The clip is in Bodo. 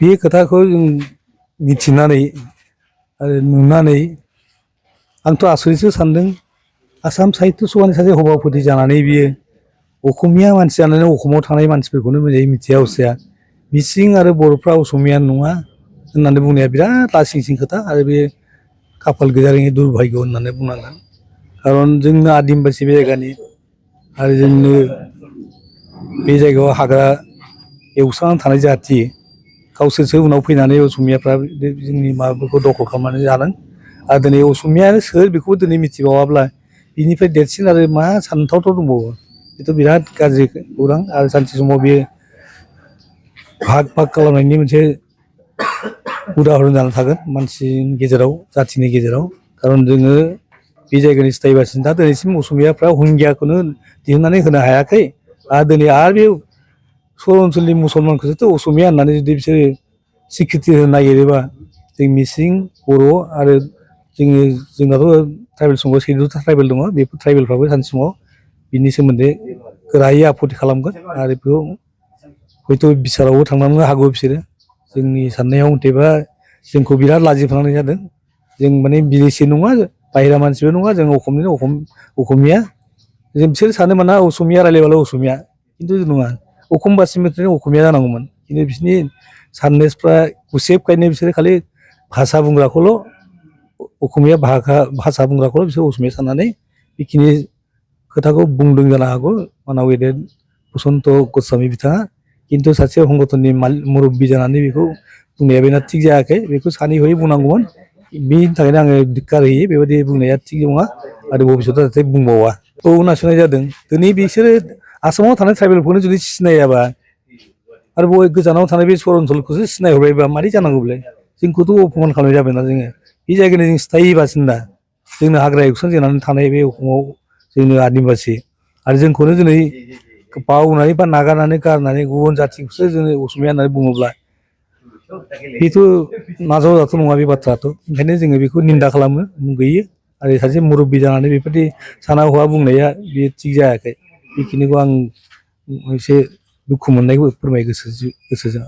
बे खोथाखौ जों मिथिनानै आरो नुनानै आंथ' आसरितसो सानदों आसाम साहित्य सभानि सासे सभापति जानानै बियो असमिया मानसि जानानै असमाव थानाय मानसिफोरखौनो मोजाङै मिथिया हसिया मिसिं आरो बर'फ्रा असमिया नङा होननानै बुंनाया बिराद लासिंसिं खोथा आरो बे खाफाल गैजारोङै दुर्भाग्य होननानै बुंनांगोन खारन जोंनो आदिबासि बे जायगानि आरो जोंनो बे जायगायाव हाग्रा एवस्रांनानै थानाय जाथि गावसोरसो उनाव फैनानै असमियाफ्रा जोंनि माबाफोरखौ दखल खालामनानै जादों आरो दिनै असमियानो सोर बेखौ दिनै मिथिबावाब्ला बिनिफ्राय देरसिन आरो मा सानथावथाव दंबावो बेथ' बिराद गाज्रि खौरां आरो सानसे समाव बेयो भाग भाग खालामनायनि मोनसे उदाहरन जानानै थागोन मानसिनि गेजेराव जाथिनि गेजेराव खारन जोङो बे जायगानि स्थायी बासिन्दा दिनैसिम असमियाफ्रा हुंगियाखौनो दिहुननानै होनो हायाखै आरो दिनै आरो बे सर ओनसोलनि मुसलमानखौसोथ' असमिया होननानै जुदि बिसोरो सिक्रिति होनो नागिरोबा जों मिसिं बर' आरो जोंनाथ' ट्राइबेल समाव सेडिउलद ट्राइबेल दङ बेफोर ट्राइबेलफ्राबो सानसे समाव बिनि सोमोन्दै गोरायै आपत्ति खालामगोन आरो बेखौ हयथ' बिसारावबो थांनांनो हागौ बिसोरो जोंनि साननायाव मथेबा जोंखौ बिराद लाजि फोनांनाय जादों जों माने बिदेसि नङा बाहेरा मानसिबो नङा जों असमनिनो असमिया जों बिसोर सानो माना असमिया रायलायबाल' असमिया खिन्थु नङा अखमबासिमनिफ्रायनो असमिया जानांगौमोन खिन्थु बिसोरनि साननेसफ्रा गुसेबखायनो बिसोरो खालि भाषा बुंग्राखौल' असमिया भाषा बुंग्राखौल' बिसोर असमिया साननानै बेखिनि खोथाखौ बुंदों जानो हागौ मानाव गेदेर बसन्त गस्वामी बिथाङा खिन्थु सासे संगठननि मुरब्बी जानानै बेखौ बुंनाया बेना थिग जायाखै बेखौ सानै हयै बुंनांगौमोन बेनि थाखायनो आङो धिक्कार होयो बेबायदि बुंनाया थिग नङा आरो भबिष्यतआव जाहाथे बुंबावा औ नासयनाय जादों दिनै बिसोरो आसामाव थानाय ट्राइबेलखौनो जुदि सिनायाबा आरो बबे गोजानाव थानाय बे सर ओनसोलखौसो सिनायहरबायबा मारै जानांगौ बेलाय जोंखौथ' अपमान खालामनाय जाबायना जोङो बे जायगानि जों स्थायी बासिन्दा जोंनो हाग्रा एवस्रांजेननानै थानाय बे अखमाव जोंनो आदिबासि आरो जोंखौनो दिनै बावनानै बा नागारनानै गारनानै गुबुन जाथिखौसो जोङो असमिया होननानै बुङोब्ला बेथ' नाजावजाथाव नङा बे बाथ्रायाथ' ओंखायनो जोङो बेखौ निन्दा खालामो मुगैयो आरो सासे मुरब्बी जानानै बेफोरबायदि साना हौवा बुंनाया बेयो थिग जायाखै बेखिनिखौ आं एसे दुखु मोननायखौ फोरमायो गोसोजों